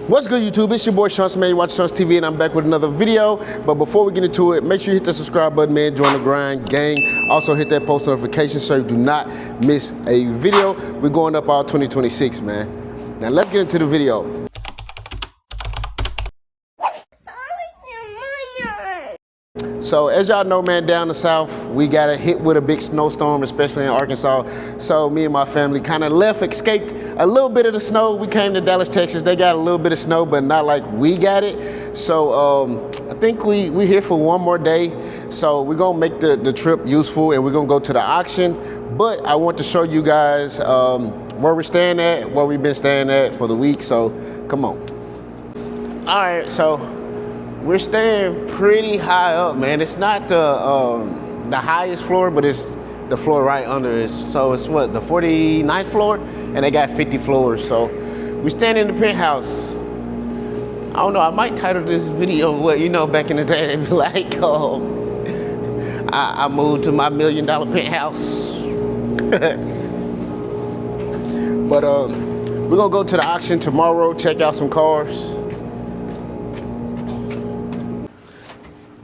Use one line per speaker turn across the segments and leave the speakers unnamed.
What's good, YouTube? It's your boy Sean, man. You watch Sean's TV, and I'm back with another video. But before we get into it, make sure you hit the subscribe button, man. Join the grind, gang. Also hit that post notification so you do not miss a video. We're going up all 2026, man. Now let's get into the video. So as y'all know, man, down the south, we got hit with a big snowstorm, especially in Arkansas. So me and my family kind of escaped a little bit of the snow. We came to Dallas, Texas. They got a little bit of snow, but not like we got it. So I think we're here for one more day. So we're gonna make the trip useful, and we're gonna go to the auction. But I want to show you guys where we're staying at, where we've been staying at for the week. So come on. All right, so we're staying pretty high up, man. It's not the highest floor, but it's the floor right under it. So it's what, the 49th floor? And they got 50 floors. So we stand in the penthouse. I don't know, I might title this video, what, you know, back in the day, they'd be like, I moved to my $1 million penthouse. But we're gonna go to the auction tomorrow, check out some cars.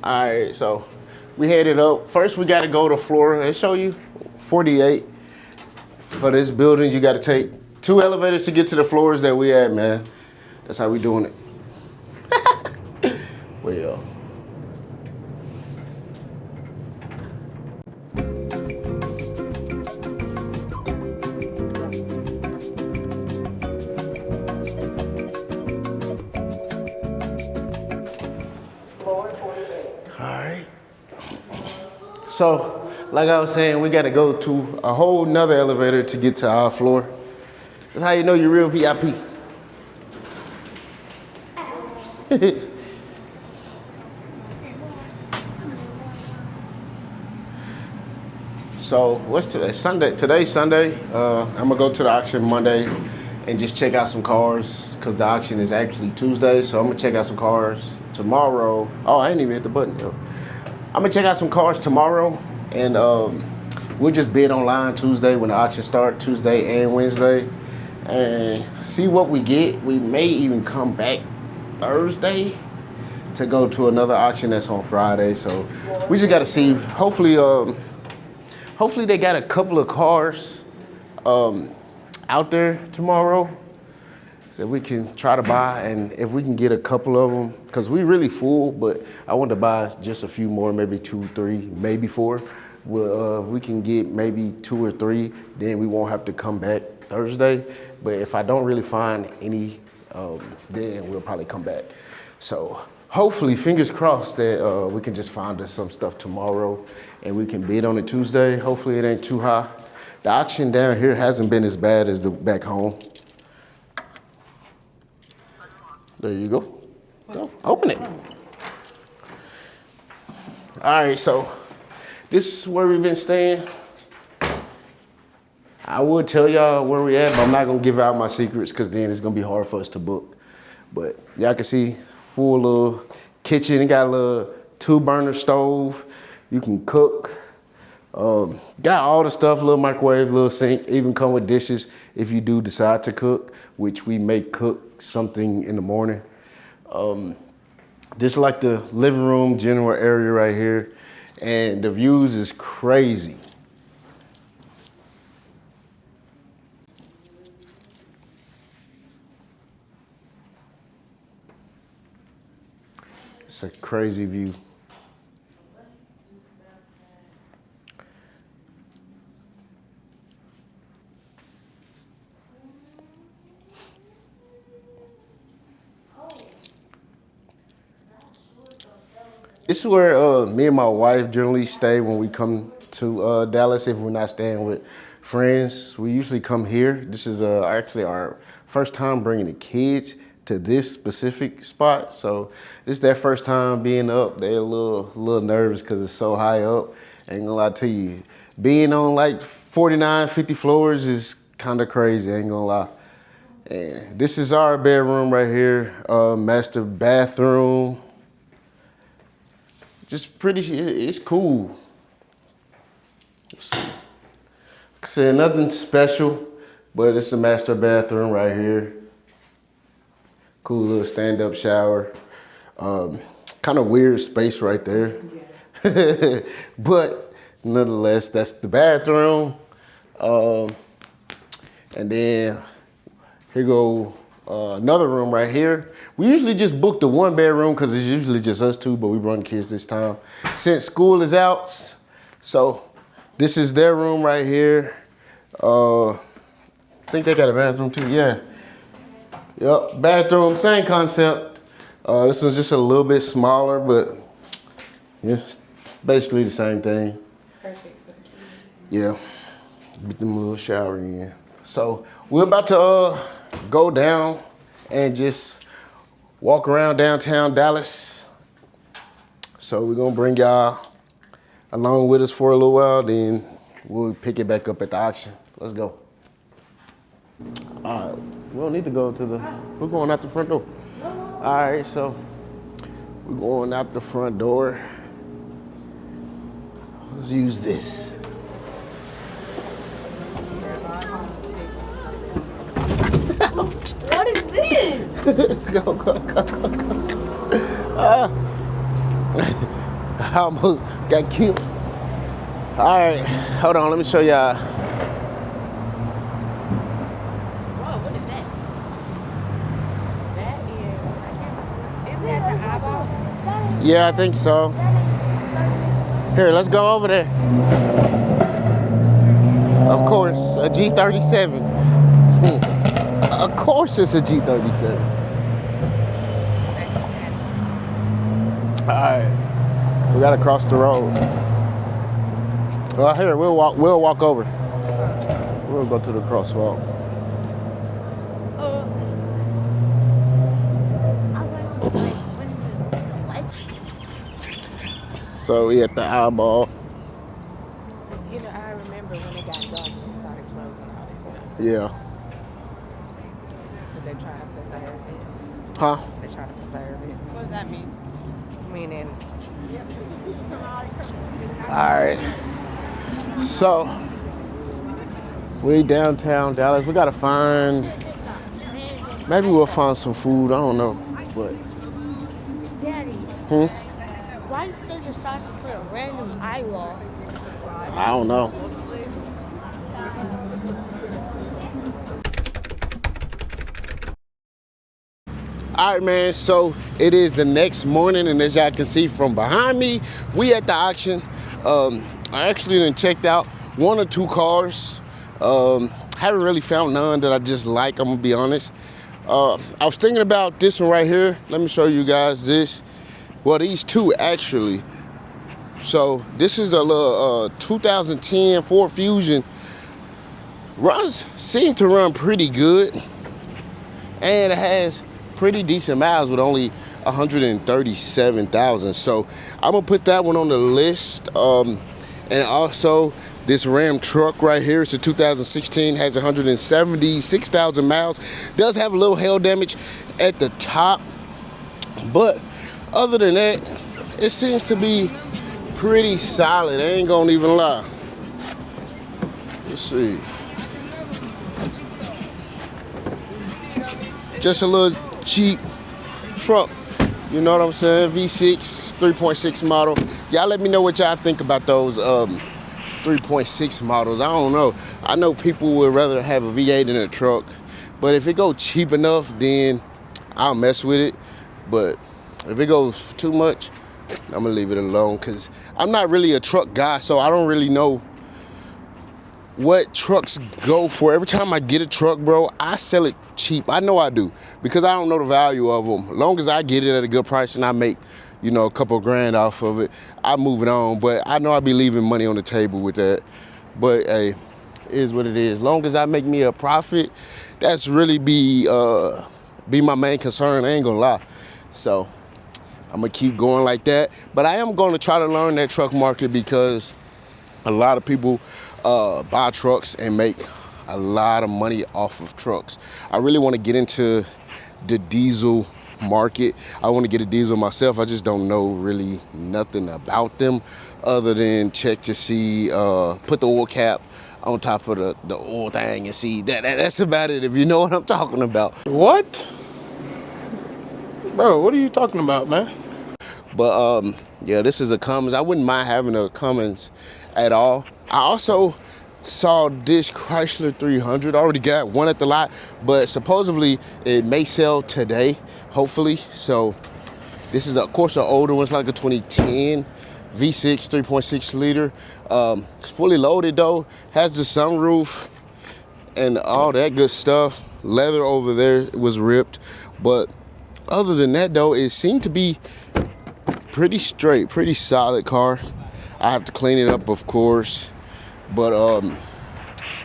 All right, so we headed up. First, we got to go to floor. Let's show you 48. For this building, you got to take 2 elevators to get to the floors that we at, man. That's how we doing it. Well. So, like I was saying, we got to go to a whole nother elevator to get to our floor. That's how you know you're real VIP. So, what's today? Sunday. Today's Sunday. I'm going to go to the auction Monday and just check out some cars because the auction is actually Tuesday. So, I'm going to check out some cars tomorrow. Oh, I ain't even hit the button though. I'm gonna check out some cars tomorrow, and we'll just bid online Tuesday when the auction starts, Tuesday and Wednesday, and see what we get. We may even come back Thursday to go to another auction that's on Friday. So we just gotta see. Hopefully they got a couple of cars out there tomorrow that we can try to buy, and if we can get a couple of them, because we really full, but I want to buy just a few more, maybe 2, 3, maybe 4. Well, we can get maybe 2 or 3, then we won't have to come back Thursday. But if I don't really find any, then we'll probably come back. So hopefully, fingers crossed that we can just find us some stuff tomorrow and we can bid on it Tuesday. Hopefully it ain't too high. The auction down here hasn't been as bad as the back home. There you go. Go, open it. All right, so this is where we've been staying. I would tell y'all where we at, but I'm not gonna give out my secrets because then it's gonna be hard for us to book. But y'all can see, full little kitchen. It got a little 2-burner stove. You can cook. Got all the stuff, little microwave, little sink, even come with dishes if you do decide to cook, which we may cook something in the morning. Just like the living room general area right here, and the views is crazy. It's a crazy view. This is where me and my wife generally stay when we come to Dallas. If we're not staying with friends, we usually come here. This is actually our first time bringing the kids to this specific spot. So this is their first time being up. They're a little nervous because it's so high up. Ain't gonna lie to you. Being on like 49, 50 floors is kind of crazy, ain't gonna lie. And this is our bedroom right here, master bathroom. Just pretty, it's cool. Like I said, nothing special, but it's a master bathroom right here. Cool little stand-up shower. Kind of weird space right there. But nonetheless, that's the bathroom. And then here go another room right here. We usually just book the 1-bedroom because it's usually just us two, but we brought kids this time. Since school is out, so this is their room right here. I think they got a bathroom too, yeah. Yep, bathroom, same concept. This one's just a little bit smaller, but yeah, it's basically the same thing.
Perfect for the kids.
Yeah, get them a little shower in. So we're about to go down and just walk around downtown Dallas. So we're gonna bring y'all along with us for a little while, then we'll pick it back up at the auction. Let's go. All right, we don't need to go to we're going out the front door. All right, so we're going out the front door. Let's use this.
What is this?
Go. I almost got cute. All right, hold on, let me show y'all.
Whoa, what is that? Is that the eyeball?
Yeah, I think so. Here, let's go over there. Of course, a G37. Of course it's a G37. All right, we gotta cross the road. Well, here, we'll walk over. We'll go to the crosswalk. So we at the eyeball.
You know, I remember when it got dark and they started closing all this stuff.
Yeah.
Because they're trying to preserve it.
Huh?
They're trying to preserve it. What does that mean? Meaning.
All right. So we downtown Dallas. We gotta find. Maybe we'll find some food. I don't know, but.
Daddy, why did they decide to put a random eyeball?
I don't know. All right, man, so it is the next morning, and as y'all can see from behind me, we at the auction. I actually done checked out 1 or 2 cars. Haven't really found none that I just like, I'm gonna be honest. I was thinking about this one right here. Let me show you guys this. Well, these two actually. So this is a little 2010 Ford Fusion. Seem to run pretty good, and it has pretty decent miles with only 137,000. So I'm gonna put that one on the list. And also this Ram truck right here, it's a 2016, has 176,000 miles. Does have a little hail damage at the top, but other than that, it seems to be pretty solid. I ain't gonna even lie. Let's see. Just a little cheap truck, you know what I'm saying? V6, 3.6 model. Y'all let me know what y'all think about those 3.6 models. I don't know. I know people would rather have a V8 in a truck, but if it goes cheap enough, then I'll mess with it. But if it goes too much, I'm gonna leave it alone, because I'm not really a truck guy, so I don't really know what trucks go for. Every time I get a truck, bro, I sell it cheap. I know I do, because I don't know the value of them. As long as I get it at a good price and I make, you know, a couple grand off of it, I move it on. But I know I be leaving money on the table with that. But hey, it is what it is. As long as I make me a profit, that's really be my main concern. I ain't gonna lie. So I'm gonna keep going like that. But I am gonna try to learn that truck market, because a lot of people buy trucks and make a lot of money off of trucks. I really want to get into the diesel market. I want to get a diesel myself. I just don't know really nothing about them other than check to see, put the oil cap on top of the oil thing and see. That's about it, if you know what I'm talking about.
What? Bro, what are you talking about, man?
But yeah, this is a Cummins. I wouldn't mind having a Cummins at all. I also saw this Chrysler 300. I already got one at the lot, but supposedly it may sell today, hopefully. So this is, of course, an older one. It's like a 2010 V6, 3.6 liter. It's fully loaded though. Has the sunroof and all that good stuff. Leather over there was ripped, but other than that though, it seemed to be pretty straight, pretty solid car. I have to clean it up, of course, but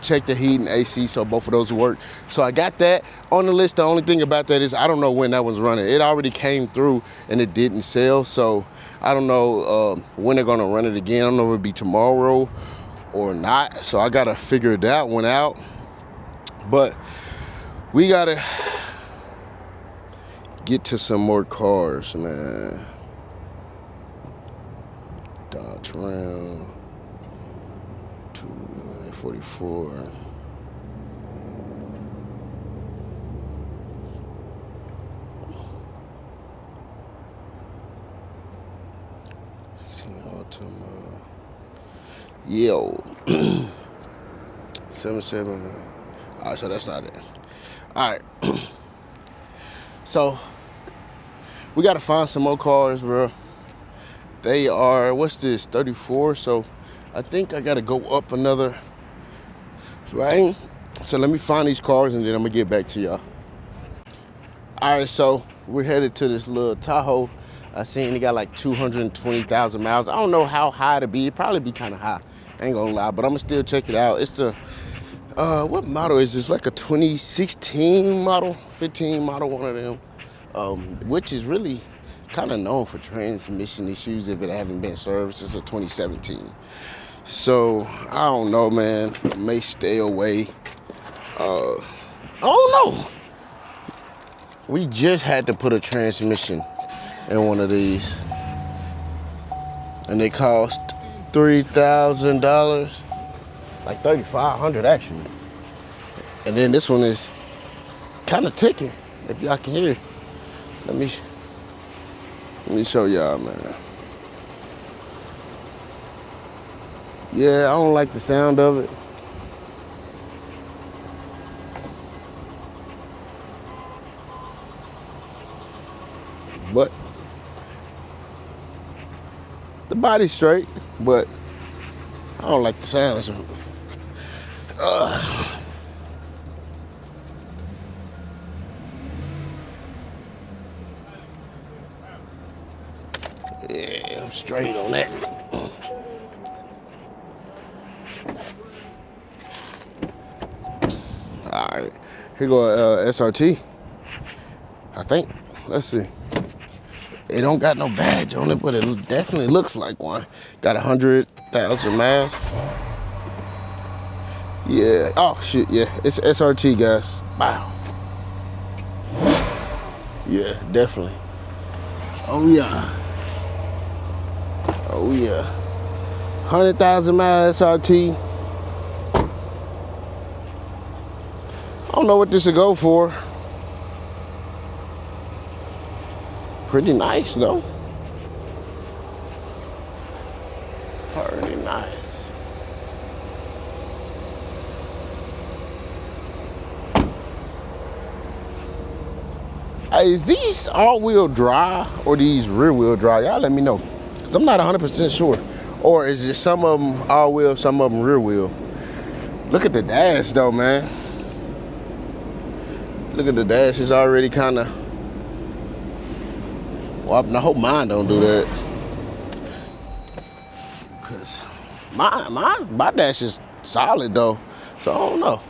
check the heat and AC, so both of those work. So I got that on the list. The only thing about that is I don't know when that one's running. It already came through and it didn't sell, so I don't know when they're gonna run it again. I don't know if it'll be tomorrow or not, so I gotta figure that one out. But we gotta get to some more cars, man. Dodge Ram 244. Altima. Yo. 77. All right, so that's not it. All right. So we gotta find some more cars, bro. They are, what's this, 34? So I think I gotta go up another, right? So let me find these cars and then I'm gonna get back to y'all. All right, so we're headed to this little Tahoe. I seen it got like 220,000 miles. I don't know how high to be. It'd probably be kind of high. I ain't gonna lie, but I'm gonna still check it out. It's the, what model is this? Like a 2016 model, 15 model, one of them, which is really kind of known for transmission issues if it haven't been serviced since 2017. So I don't know, man. I may stay away. I don't know. We just had to put a transmission in one of these, and they cost $3,000, like $3,500 actually. And then this one is kind of ticking, if y'all can hear. Let me show y'all, man. Yeah, I don't like the sound of it. But the body's straight, but I don't like the sound. Yeah, I'm straight on that. All right, here go SRT, I think. Let's see. It don't got no badge on it, but it definitely looks like one. Got 100,000 miles. Yeah, oh shit, yeah, it's SRT, guys. Wow. Yeah, definitely. Oh yeah. Oh yeah. 100,000 mile SRT. I don't know what this will go for. Pretty nice though. Pretty nice. Hey, is these all-wheel drive or these rear-wheel drive? Y'all let me know. Cause I'm not 100% sure. Or is it some of them all-wheel, some of them rear-wheel? Look at the dash though, man. Look at the dash, it's already kind of, well, I hope mine don't do that. Cause my dash is solid though, so I don't know.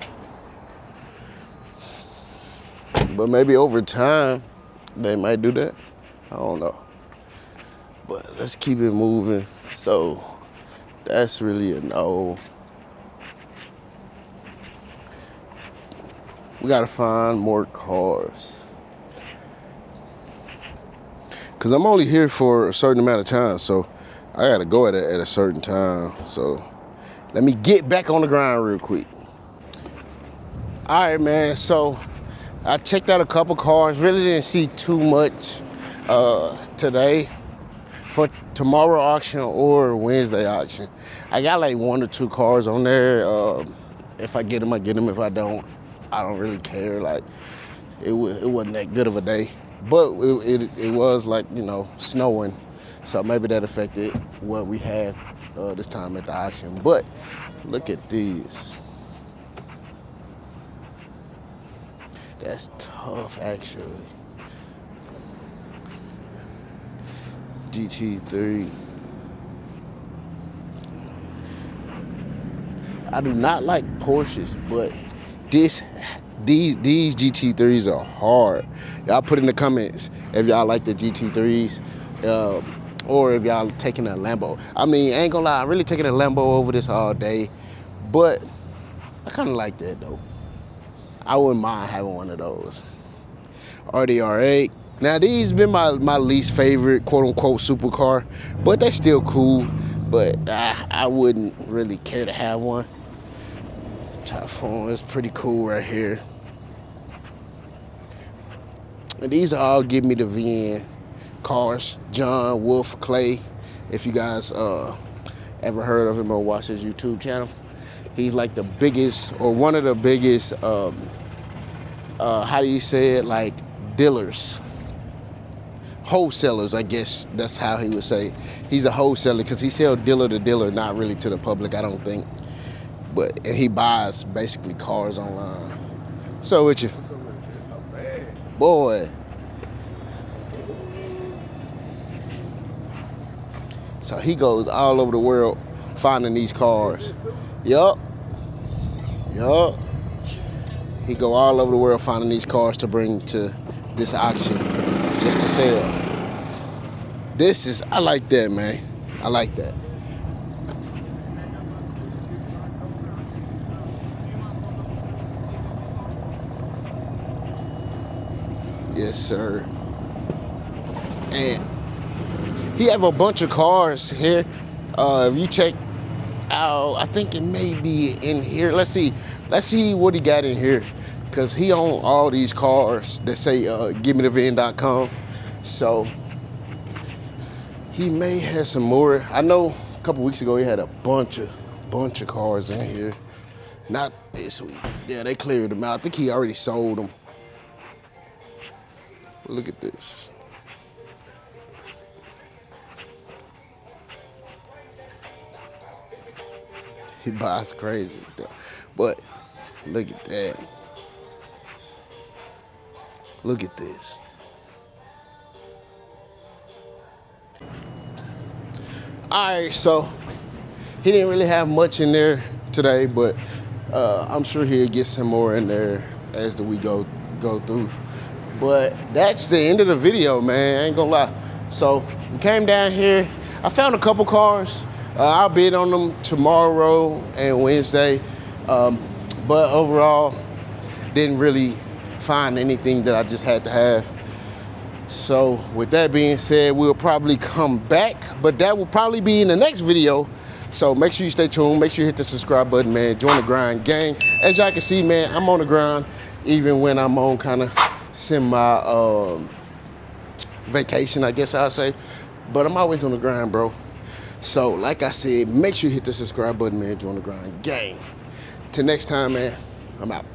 But maybe over time, they might do that. I don't know. But let's keep it moving. So that's really a no. We gotta find more cars. Cause I'm only here for a certain amount of time, so I gotta go at a certain time. So let me get back on the grind real quick. All right, man, so I checked out a couple cars, really didn't see too much today for tomorrow auction or Wednesday auction. I got like 1 or 2 cars on there. If I get them, I get them. If I don't really care. Like it wasn't that good of a day, but it was like, you know, snowing, so maybe that affected what we had this time at the auction. But look at these. That's tough, actually. GT3. I do not like Porsches, but these GT3s are hard. Y'all put in the comments if y'all like the GT3s, or if y'all taking a Lambo. I mean, I ain't gonna lie, I'm really taking a Lambo over this all day, but I kind of like that though. I wouldn't mind having one of those. RDR8. Now these been my least favorite quote unquote supercar, but they still cool. But I wouldn't really care to have one. Typhoon is pretty cool right here. And these are all Give Me the VN cars. John Wolf Clay, if you guys ever heard of him or watched his YouTube channel. He's like the biggest, or one of the biggest, how do you say it, like dealers, wholesalers, I guess that's how he would say. He's a wholesaler because he sells dealer to dealer, not really to the public, I don't think. And he buys basically cars online. So with you, boy. So he goes all over the world finding these cars. Yup. He go all over the world finding these cars to bring to this auction just to sell. I like that, man. I like that. Yes, sir. And he have a bunch of cars here. If you check out, I think it may be in here. Let's see what he got in here, because he own all these cars that say GiveMeTheVin.com. So he may have some more. I know a couple weeks ago he had a bunch of cars in here. Not this week. Yeah, they cleared them out. I think he already sold them. Look at this. He buys crazy stuff. But look at that. Look at this. All right, so he didn't really have much in there today, but I'm sure he'll get some more in there as the week go through. But that's the end of the video, man. I ain't gonna lie. So we came down here. I found a couple cars. I'll bid on them tomorrow and Wednesday. But overall, didn't really find anything that I just had to have. So with that being said, we'll probably come back, but that will probably be in the next video. So make sure you stay tuned. Make sure you hit the subscribe button, man. Join the grind gang. As y'all can see, man, I'm on the grind, even when I'm on kind of semi vacation, I guess I'll say. But I'm always on the grind, bro. So like I said, make sure you hit the subscribe button, man. Join the grind gang. Till next time, man, I'm out.